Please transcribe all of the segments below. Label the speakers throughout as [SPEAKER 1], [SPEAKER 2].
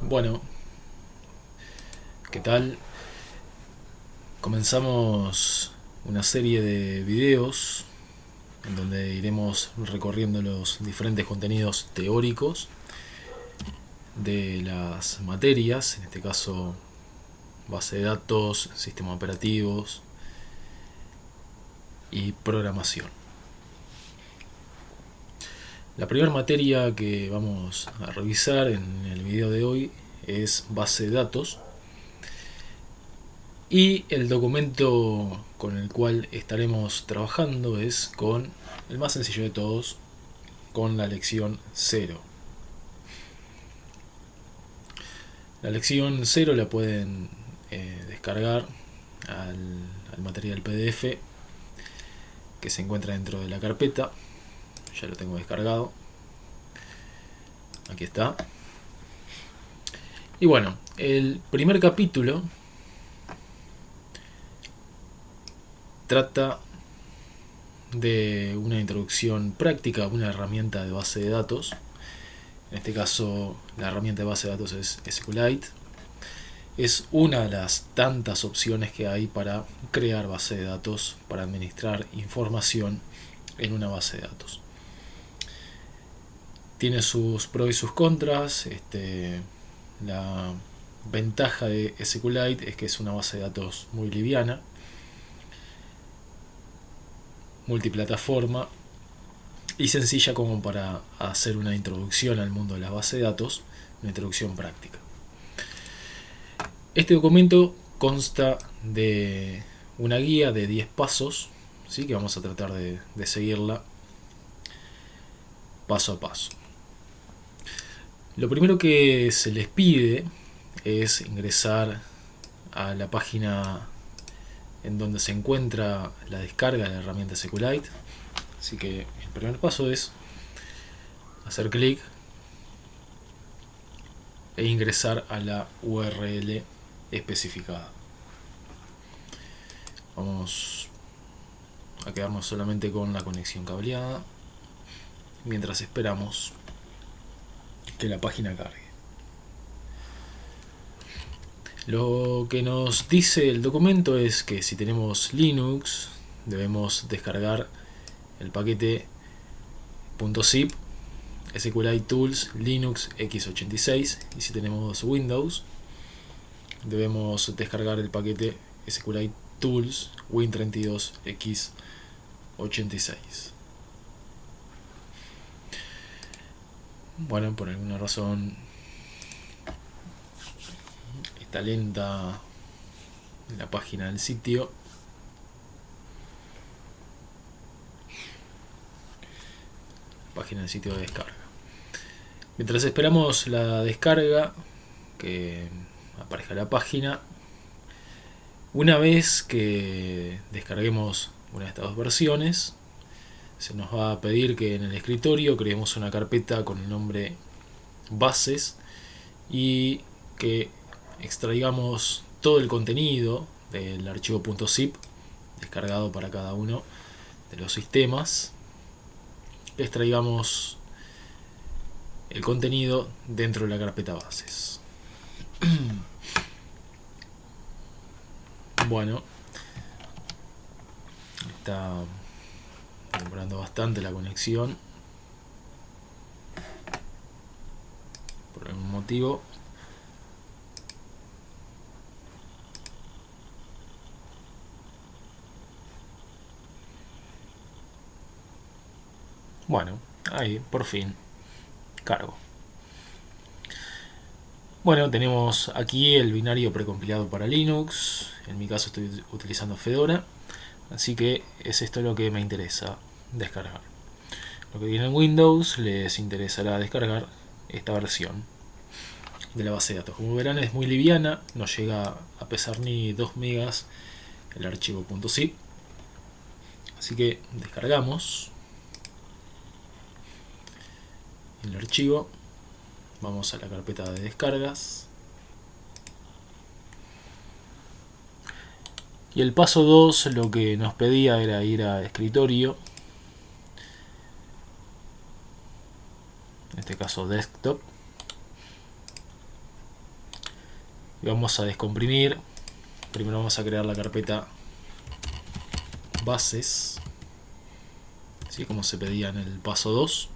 [SPEAKER 1] Bueno, ¿qué tal? Comenzamos una serie de videos en donde iremos recorriendo los diferentes contenidos teóricos de las materias, en este caso base de datos, sistemas operativos y programación. La primera materia que vamos a revisar en el video de hoy es base de datos. Y el documento con el cual estaremos trabajando es con el más sencillo de todos, con la lección 0. La lección 0 la pueden descargar al material PDF que se encuentra dentro de la carpeta. Ya lo tengo descargado. Aquí está. Y bueno, el primer capítulo trata de una introducción práctica a una herramienta de base de datos. En este caso, la herramienta de base de datos es SQLite. Es una de las tantas opciones que hay para crear base de datos, para administrar información en una base de datos. Tiene sus pros y sus contras. La ventaja de SQLite es que es una base de datos muy liviana, multiplataforma y sencilla como para hacer una introducción al mundo de las bases de datos, una introducción práctica. Este documento consta de una guía de 10 pasos, ¿sí? Que vamos a tratar de seguirla paso a paso. Lo primero que se les pide es ingresar a la página en donde se encuentra la descarga de la herramienta SQLite. Así que el primer paso es hacer clic e ingresar a la URL especificada. Vamos a quedarnos solamente con la conexión cableada mientras esperamos que la página cargue. Lo que nos dice el documento es que si tenemos Linux debemos descargar el paquete .zip SQLite Tools Linux x86, y si tenemos Windows debemos descargar el paquete SQLite Tools Win32 x86. Bueno, por alguna razón está lenta la página del sitio. Página del sitio de descarga. Mientras esperamos la descarga, que aparezca la página, una vez que descarguemos una de estas dos versiones, se nos va a pedir que en el escritorio creemos una carpeta con el nombre bases y que extraigamos todo el contenido del archivo .zip descargado para cada uno de los sistemas. Extraigamos el contenido dentro de la carpeta bases. Bueno, está demorando bastante la conexión por algún motivo. Bueno, ahí, por fin, cargo. Bueno, tenemos aquí el binario precompilado para Linux. En mi caso estoy utilizando Fedora, así que es esto lo que me interesa descargar. Lo que tienen Windows les interesará descargar esta versión de la base de datos. Como verán, es muy liviana, no llega a pesar ni 2 megas el archivo .zip. Así que descargamos el archivo, vamos a la carpeta de descargas y el paso 2 lo que nos pedía era ir a escritorio, en este caso desktop, y vamos a descomprimir. Primero vamos a crear la carpeta bases, ¿sí? Como se pedía en el paso 2.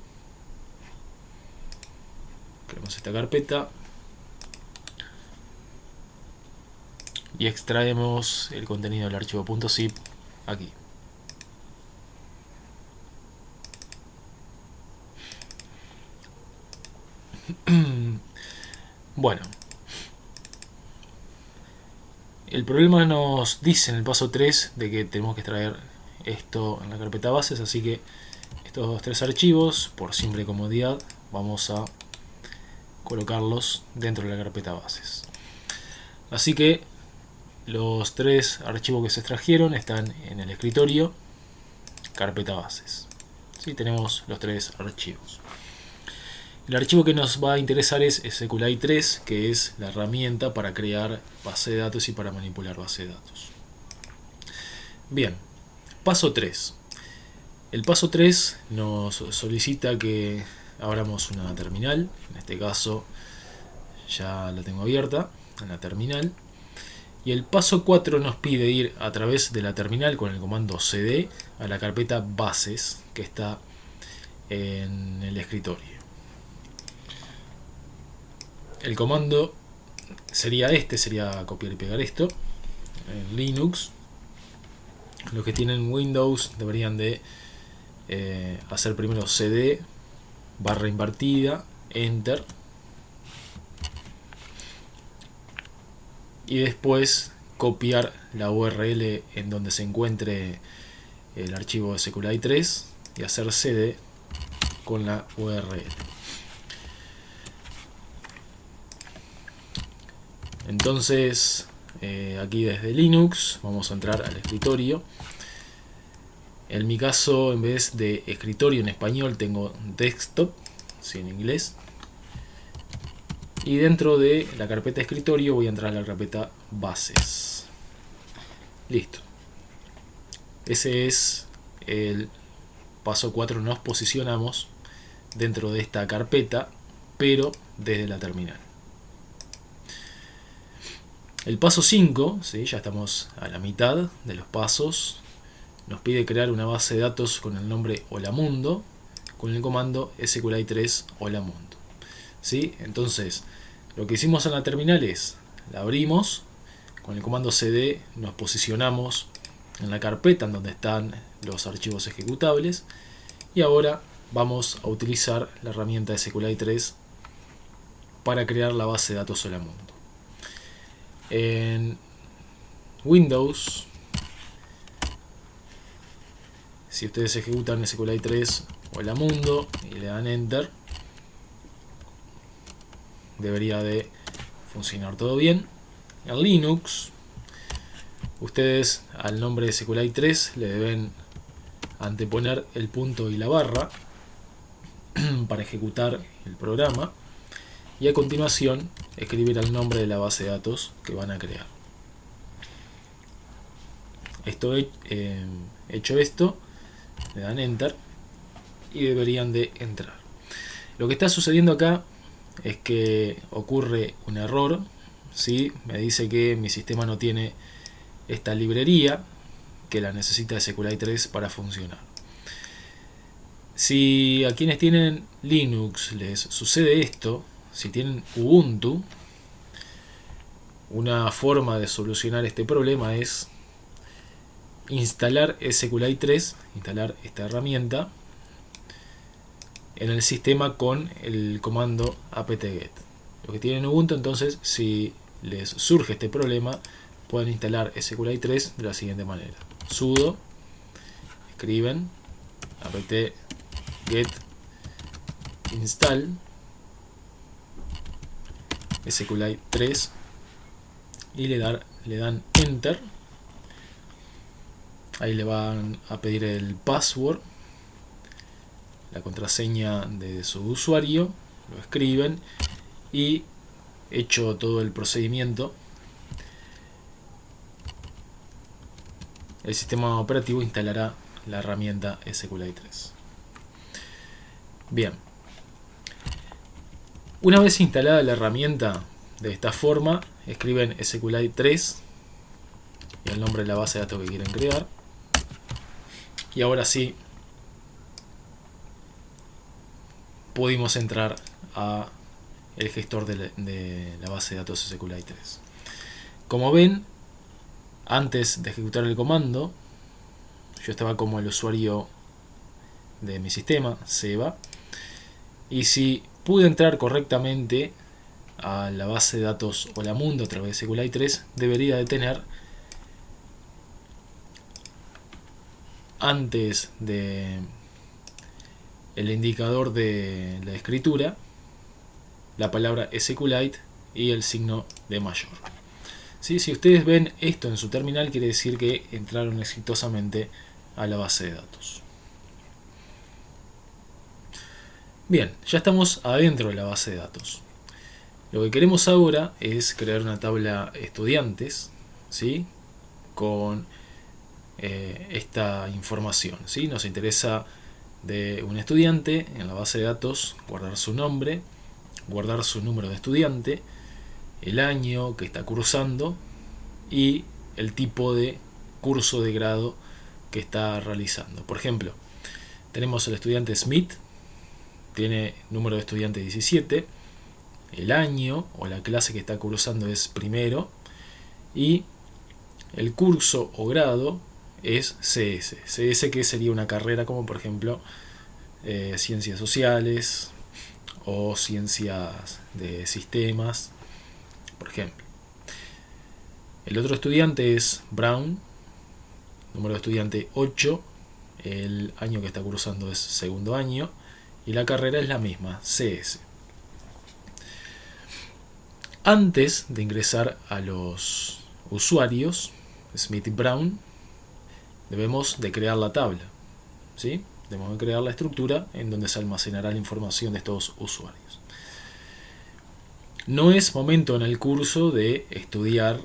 [SPEAKER 1] Creamos esta carpeta y extraemos el contenido del archivo .zip aquí. Bueno, el problema nos dice en el paso 3 de que tenemos que extraer esto en la carpeta bases, así que estos 3 archivos, por simple comodidad, vamos a colocarlos dentro de la carpeta bases. Así que los 3 archivos que se extrajeron están en el escritorio, carpeta bases. ¿Sí? Tenemos los 3 archivos. El archivo que nos va a interesar es SQLite 3, que es la herramienta para crear base de datos y para manipular base de datos. Bien, paso 3. El paso 3 nos solicita que abramos una terminal. En este caso ya la tengo abierta en la terminal. Y el paso 4 nos pide ir a través de la terminal con el comando cd a la carpeta bases que está en el escritorio. El comando sería copiar y pegar esto. En Linux, los que tienen Windows deberían de hacer primero cd barra invertida, enter, y después copiar la URL en donde se encuentre el archivo SQLite 3 y hacer cd con la URL. Entonces aquí desde Linux vamos a entrar al escritorio. En mi caso, en vez de escritorio en español, tengo desktop, ¿sí? En inglés. Y dentro de la carpeta escritorio voy a entrar a la carpeta bases. Listo. Ese es el paso 4. Nos posicionamos dentro de esta carpeta, pero desde la terminal. El paso 5, ¿sí? Ya estamos a la mitad de los pasos. Nos pide crear una base de datos con el nombre Holamundo con el comando SQLite 3 Holamundo. ¿Sí? Entonces, lo que hicimos en la terminal es, la abrimos, con el comando cd nos posicionamos en la carpeta en donde están los archivos ejecutables, y ahora vamos a utilizar la herramienta SQLite 3 para crear la base de datos Holamundo. En Windows, si ustedes ejecutan SQLite 3 Holamundo y le dan enter, debería de funcionar todo bien. En Linux, ustedes al nombre de SQLite 3 le deben anteponer el punto y la barra para ejecutar el programa, y a continuación escribir el nombre de la base de datos que van a crear. Hecho esto, le dan enter y deberían de entrar. Lo que está sucediendo acá es que ocurre un error, ¿sí? Me dice que mi sistema no tiene esta librería, que la necesita SQLite 3 para funcionar. Si a quienes tienen Linux les sucede esto, si tienen Ubuntu, una forma de solucionar este problema es instalar SQLite 3, instalar esta herramienta en el sistema con el comando apt-get. Los que tienen Ubuntu, entonces, si les surge este problema, pueden instalar SQLite 3 de la siguiente manera: sudo, escriben apt-get install SQLite 3 y le dan enter. Ahí le van a pedir el password, la contraseña de su usuario, lo escriben y, hecho todo el procedimiento, el sistema operativo instalará la herramienta SQLite 3. Bien, una vez instalada la herramienta, de esta forma, escriben SQLite 3 y el nombre de la base de datos que quieren crear. Y ahora sí pudimos entrar a el gestor de la base de datos SQLite 3. Como ven, antes de ejecutar el comando, yo estaba como el usuario de mi sistema, Seba, y si pude entrar correctamente a la base de datos Holamundo a través de SQLite 3, debería de tener, antes de el indicador de la escritura, la palabra SQLite y el signo de mayor. ¿Sí? Si ustedes ven esto en su terminal, quiere decir que entraron exitosamente a la base de datos. Bien, ya estamos adentro de la base de datos. Lo que queremos ahora es crear una tabla estudiantes, ¿sí? Con esta información, ¿sí? Nos interesa de un estudiante en la base de datos guardar su nombre, guardar su número de estudiante, el año que está cursando y el tipo de curso de grado que está realizando. Por ejemplo, tenemos el estudiante Smith, tiene número de estudiante 17, el año o la clase que está cursando es primero y el curso o grado es CS. CS, que sería una carrera como por ejemplo ciencias sociales o ciencias de sistemas, por ejemplo. El otro estudiante es Brown, número de estudiante 8, el año que está cursando es segundo año y la carrera es la misma, CS. Antes de ingresar a los usuarios, Smith y Brown, debemos de crear la tabla, ¿sí? Debemos de crear la estructura en donde se almacenará la información de estos usuarios. No es momento en el curso de estudiar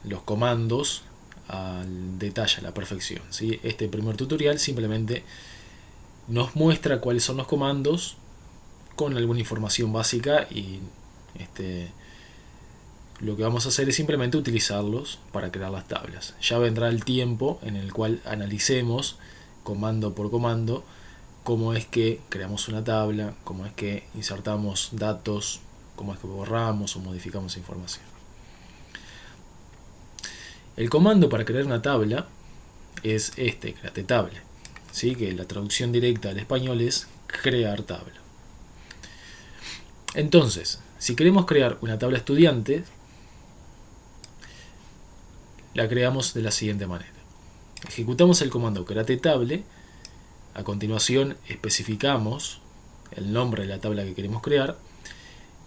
[SPEAKER 1] los comandos al detalle, a la perfección, ¿sí? Este primer tutorial simplemente nos muestra cuáles son los comandos con alguna información básica y lo que vamos a hacer es simplemente utilizarlos para crear las tablas. Ya vendrá el tiempo en el cual analicemos comando por comando cómo es que creamos una tabla, cómo es que insertamos datos, cómo es que borramos o modificamos información. El comando para crear una tabla es create tabla, ¿sí? Que la traducción directa al español es crear tabla. Entonces, si queremos crear una tabla estudiante, la creamos de la siguiente manera. Ejecutamos el comando create table, a continuación especificamos el nombre de la tabla que queremos crear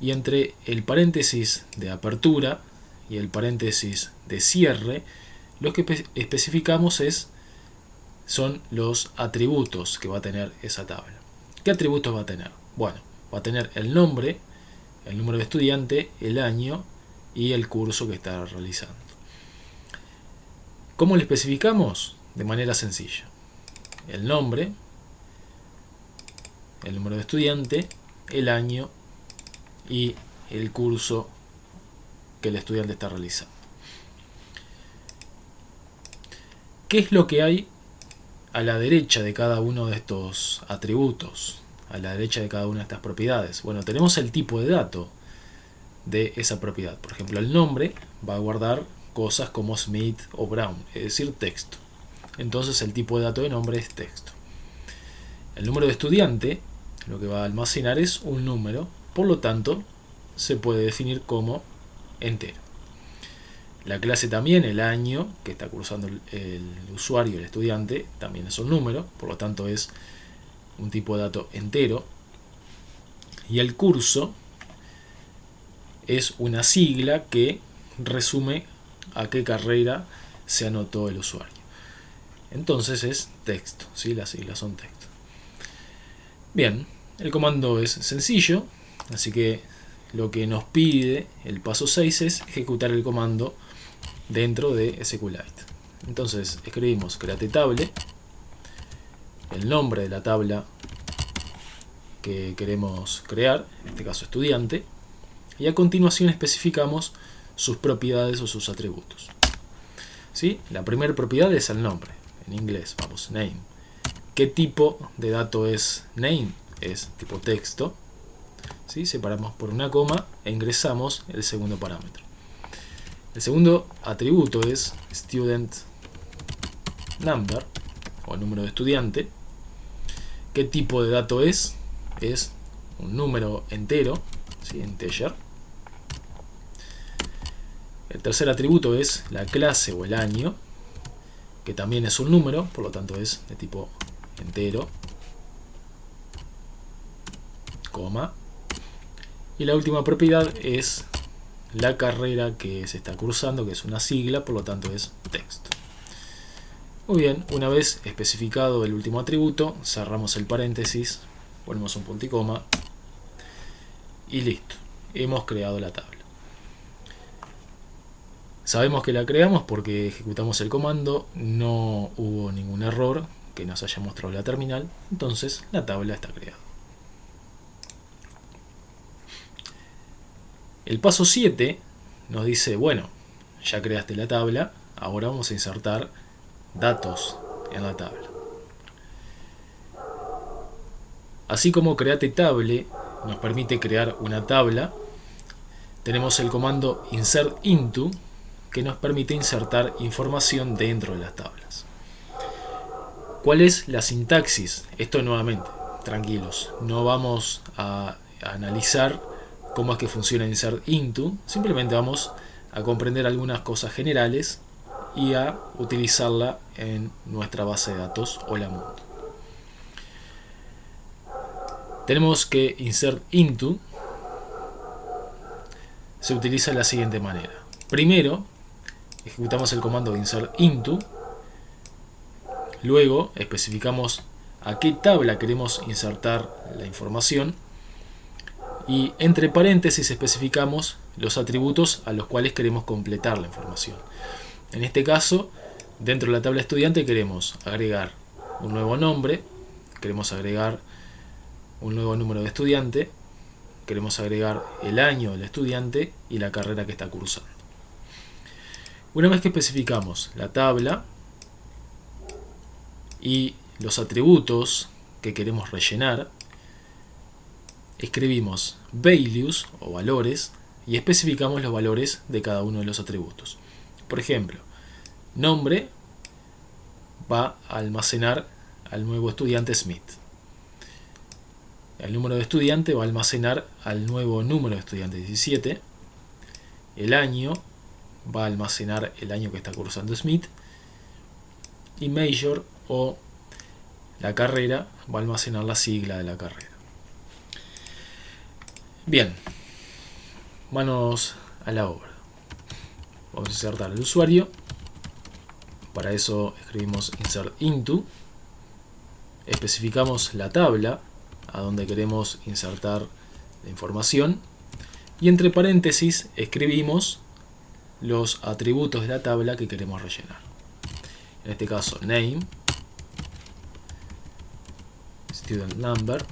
[SPEAKER 1] y entre el paréntesis de apertura y el paréntesis de cierre, lo que especificamos son los atributos que va a tener esa tabla. ¿Qué atributos va a tener? Bueno, va a tener el nombre, el número de estudiante, el año y el curso que está realizando. ¿Cómo lo especificamos? De manera sencilla. El nombre, el número de estudiante, el año y el curso que el estudiante está realizando. ¿Qué es lo que hay a la derecha de cada uno de estos atributos? A la derecha de cada una de estas propiedades. Bueno, tenemos el tipo de dato de esa propiedad. Por ejemplo, el nombre va a guardar cosas como Smith o Brown, es decir, texto. Entonces el tipo de dato de nombre es texto. El número de estudiante lo que va a almacenar es un número, por lo tanto se puede definir como entero. La clase también, el año que está cursando el usuario, el estudiante, también es un número, por lo tanto es un tipo de dato entero. Y el curso es una sigla que resume a qué carrera se anotó el usuario. Entonces es texto, ¿sí? Las siglas son texto. Bien, el comando es sencillo, así que lo que nos pide el paso 6 es ejecutar el comando dentro de SQLite. Entonces escribimos create table, el nombre de la tabla que queremos crear, en este caso estudiante, y a continuación especificamos sus propiedades o sus atributos. ¿Sí? La primera propiedad es el nombre, en inglés, vamos, name. ¿Qué tipo de dato es name? Es tipo texto. ¿Sí? Separamos por una coma e ingresamos el segundo parámetro. El segundo atributo es student number, o número de estudiante. ¿Qué tipo de dato es? Es un número entero, ¿sí? Integer. El tercer atributo es la clase o el año, que también es un número, por lo tanto es de tipo entero, coma. Y la última propiedad es la carrera que se está cursando, que es una sigla, por lo tanto es texto. Muy bien, una vez especificado el último atributo, cerramos el paréntesis, ponemos un punto y coma y listo, hemos creado la tabla. Sabemos que la creamos porque ejecutamos el comando, no hubo ningún error que nos haya mostrado la terminal, entonces la tabla está creada. El paso 7 nos dice, bueno, ya creaste la tabla, ahora vamos a insertar datos en la tabla. Así como create table nos permite crear una tabla, tenemos el comando insert into, que nos permite insertar información dentro de las tablas. ¿Cuál es la sintaxis? Esto nuevamente, tranquilos, no vamos a analizar cómo es que funciona insert into, simplemente vamos a comprender algunas cosas generales y a utilizarla en nuestra base de datos Hola Mundo. Tenemos que insert into se utiliza de la siguiente manera. Primero ejecutamos el comando de insert into, luego especificamos a qué tabla queremos insertar la información y entre paréntesis especificamos los atributos a los cuales queremos completar la información. En este caso, dentro de la tabla estudiante queremos agregar un nuevo nombre, queremos agregar un nuevo número de estudiante, queremos agregar el año del estudiante y la carrera que está cursando. Una vez que especificamos la tabla y los atributos que queremos rellenar, escribimos values o valores y especificamos los valores de cada uno de los atributos. Por ejemplo, nombre va a almacenar al nuevo estudiante Smith. El número de estudiante va a almacenar al nuevo número de estudiante 17. El año va a almacenar el año que está cursando Smith. Y major o la carrera va a almacenar la sigla de la carrera. Bien, manos a la obra. Vamos a insertar el usuario. Para eso escribimos insert into. Especificamos la tabla a donde queremos insertar la información. Y entre paréntesis escribimos los atributos de la tabla que queremos rellenar. En este caso, name, student number,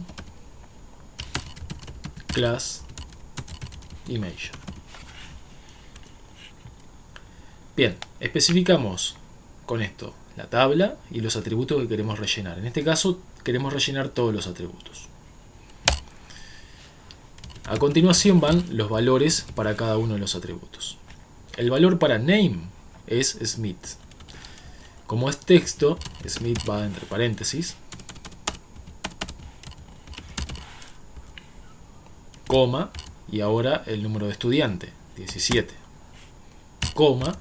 [SPEAKER 1] class y major. Bien, especificamos con esto la tabla y los atributos que queremos rellenar. En este caso, queremos rellenar todos los atributos. A continuación van los valores para cada uno de los atributos. El valor para name es Smith. Como es texto, Smith va entre paréntesis, coma, y ahora el número de estudiante, 17, coma,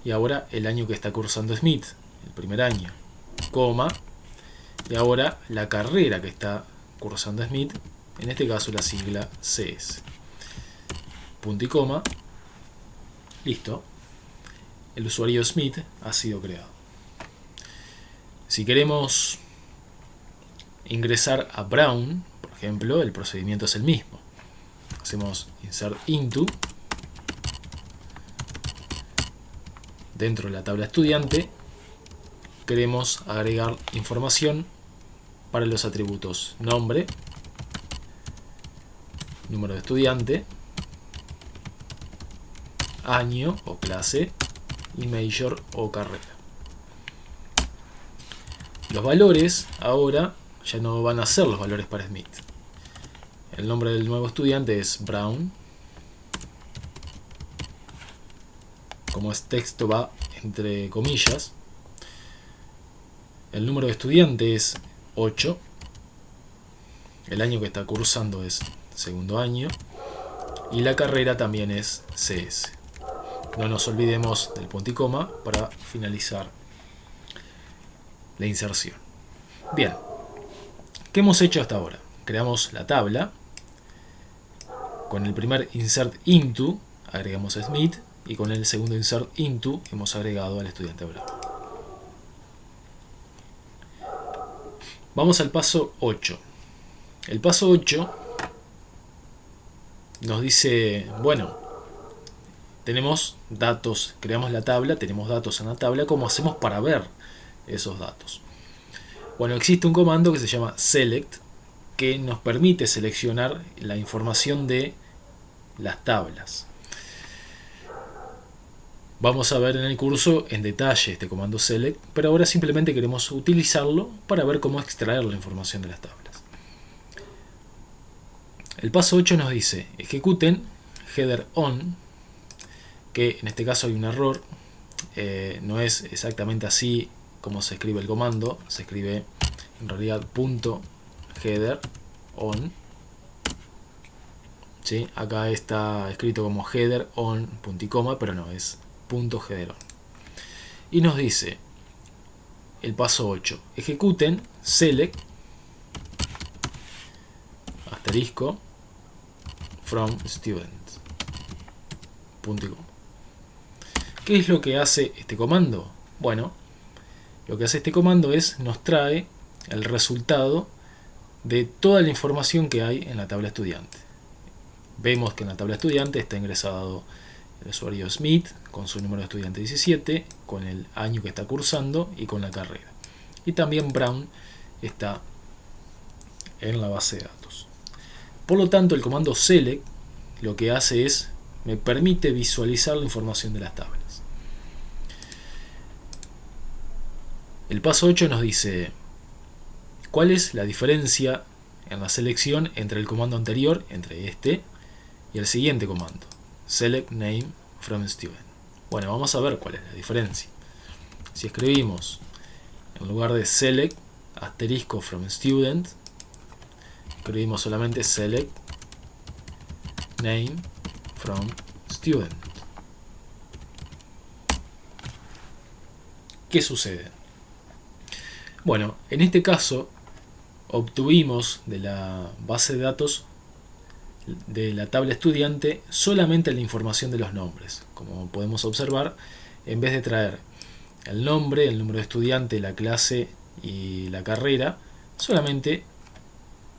[SPEAKER 1] y ahora el año que está cursando Smith, el primer año, coma, y ahora la carrera que está cursando Smith, en este caso la sigla CS. Punto y coma. Listo. El usuario Smith ha sido creado. Si queremos ingresar a Brown, por ejemplo, el procedimiento es el mismo. Hacemos insert into. Dentro de la tabla estudiante queremos agregar información para los atributos nombre, número de estudiante, año o clase y major o carrera. Los valores ahora ya no van a ser los valores para Smith. El nombre del nuevo estudiante es Brown. Como es texto va entre comillas. El número de estudiante es 8. El año que está cursando es segundo año. Y la carrera también es CS. No nos olvidemos del punto y coma para finalizar la inserción. Bien, ¿qué hemos hecho hasta ahora? Creamos la tabla. Con el primer insert into agregamos a Smith y con el segundo insert into hemos agregado al estudiante Brown. Vamos al paso 8. El paso 8 nos dice, bueno, tenemos datos, creamos la tabla, tenemos datos en la tabla, ¿cómo hacemos para ver esos datos? Bueno, existe un comando que se llama select, que nos permite seleccionar la información de las tablas. Vamos a ver en el curso en detalle este comando select, pero ahora simplemente queremos utilizarlo para ver cómo extraer la información de las tablas. El paso 8 nos dice, ejecuten header on, que en este caso hay un error, no es exactamente así como se escribe el comando, se escribe en realidad .header on. ¿Sí? Acá está escrito como header on punto y coma, pero no, es .header on. Y nos dice el paso 8, ejecuten select asterisco from student punto y coma. ¿Qué es lo que hace este comando? Bueno, lo que hace este comando es nos trae el resultado de toda la información que hay en la tabla estudiante. Vemos que en la tabla estudiante está ingresado el usuario Smith con su número de estudiante 17, con el año que está cursando y con la carrera. Y también Brown está en la base de datos. Por lo tanto, el comando select lo que hace es, me permite visualizar la información de las tablas. El paso 8 nos dice, ¿cuál es la diferencia en la selección entre el comando anterior, entre este, y el siguiente comando? Select name from student. Bueno, vamos a ver cuál es la diferencia. Si escribimos en lugar de select asterisco from student, escribimos solamente select name from student. ¿Qué sucede? Bueno, en este caso obtuvimos de la base de datos de la tabla estudiante solamente la información de los nombres. Como podemos observar, en vez de traer el nombre, el número de estudiante, la clase y la carrera, solamente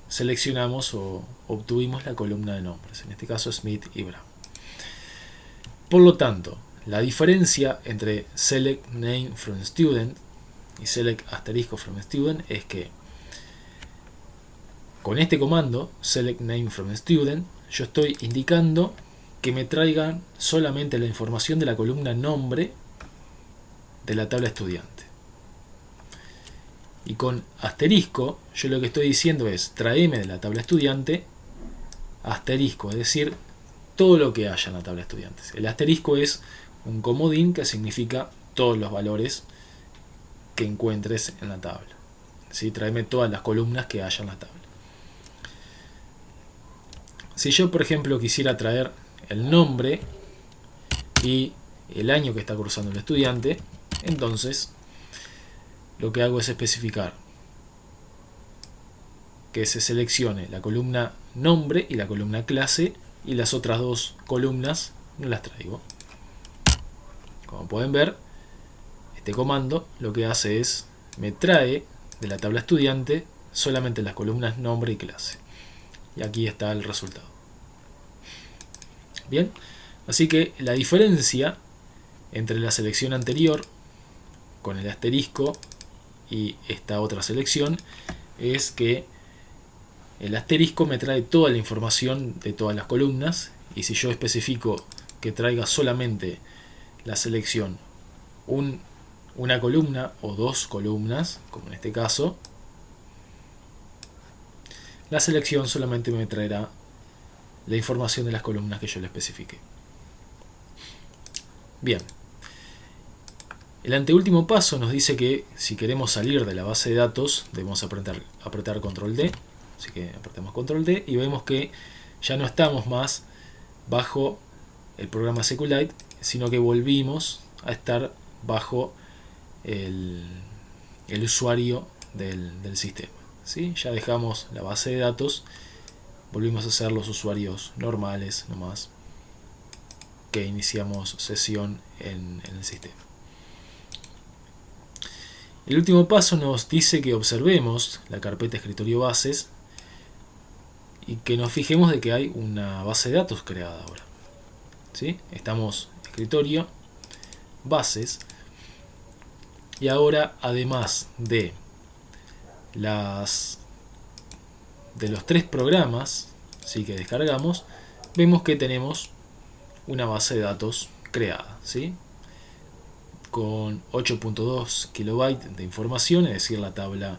[SPEAKER 1] seleccionamos o obtuvimos la columna de nombres, en este caso Smith y Brown. Por lo tanto, la diferencia entre select name from student y select asterisco from student es que con este comando, select name from student, yo estoy indicando que me traigan solamente la información de la columna nombre de la tabla estudiante. Y con asterisco, yo lo que estoy diciendo es, tráeme de la tabla estudiante asterisco, es decir, todo lo que haya en la tabla estudiante. El asterisco es un comodín que significa todos los valores que encuentres en la tabla. ¿Sí? Tráeme todas las columnas que haya en la tabla. Si yo, por ejemplo, quisiera traer el nombre y el año que está cursando el estudiante, entonces lo que hago es especificar que se seleccione la columna nombre y la columna clase, y las otras dos columnas no las traigo. Como pueden ver, este comando lo que hace es, me trae de la tabla estudiante solamente las columnas nombre y clase. Y aquí está el resultado. Bien, así que la diferencia entre la selección anterior con el asterisco y esta otra selección es que el asterisco me trae toda la información de todas las columnas, y si yo especifico que traiga solamente la selección una columna o dos columnas, como en este caso, la selección solamente me traerá la información de las columnas que yo le especifique. Bien, el anteúltimo paso nos dice que si queremos salir de la base de datos debemos apretar control D, así que apretamos control D y vemos que ya no estamos más bajo el programa SQLite, sino que volvimos a estar bajo el usuario del sistema, ¿sí? Ya dejamos la base de datos, volvimos a ser los usuarios normales nomás que iniciamos sesión en el sistema. El último paso nos dice que observemos la carpeta escritorio bases y que nos fijemos de que hay una base de datos creada ahora, ¿sí? Estamos escritorio, bases, y ahora además de los 3 programas, ¿sí?, que descargamos, vemos que tenemos una base de datos creada, ¿sí?, con 8.2 kilobytes de información, es decir, la tabla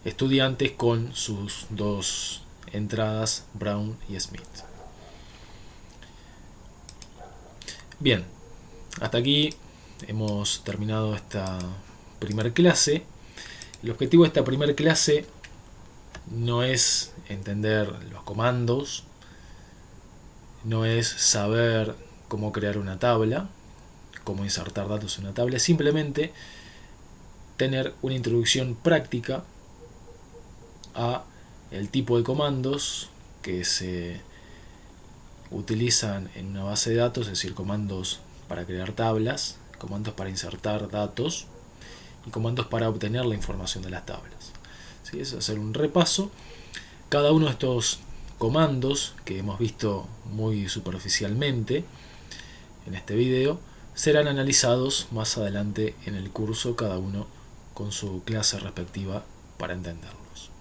[SPEAKER 1] estudiantes con sus 2 entradas Brown y Smith. Bien, hasta aquí hemos terminado esta primer clase. El objetivo de esta primer clase no es entender los comandos, no es saber cómo crear una tabla, cómo insertar datos en una tabla, es simplemente tener una introducción práctica a el tipo de comandos que se utilizan en una base de datos, es decir, comandos para crear tablas, comandos para insertar datos y comandos para obtener la información de las tablas. ¿Sí? Es hacer un repaso. Cada uno de estos comandos que hemos visto muy superficialmente en este video serán analizados más adelante en el curso, cada uno con su clase respectiva para entenderlos.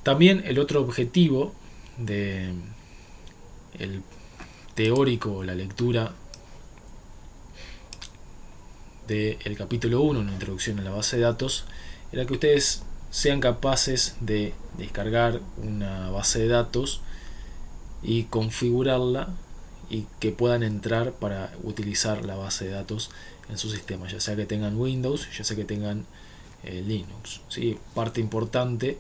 [SPEAKER 1] También el otro objetivo de el teórico, la lectura del capítulo 1, una introducción a la base de datos, era que ustedes sean capaces de descargar una base de datos y configurarla y que puedan entrar para utilizar la base de datos en su sistema, ya sea que tengan Windows, ya sea que tengan Linux, ¿sí? Parte importante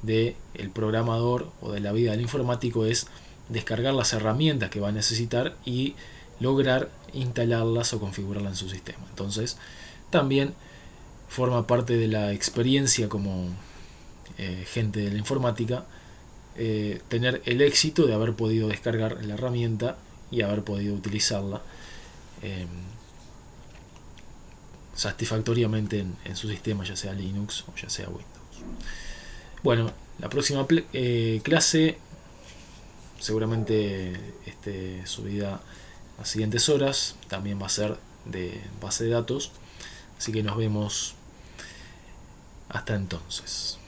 [SPEAKER 1] del programador o de la vida del informático es descargar las herramientas que va a necesitar y lograr instalarlas o configurarlas en su sistema. Entonces también forma parte de la experiencia como gente de la informática tener el éxito de haber podido descargar la herramienta y haber podido utilizarla satisfactoriamente en su sistema, ya sea Linux o ya sea Windows. Bueno, la próxima clase seguramente subida a las siguientes horas también va a ser de base de datos, así que nos vemos hasta entonces.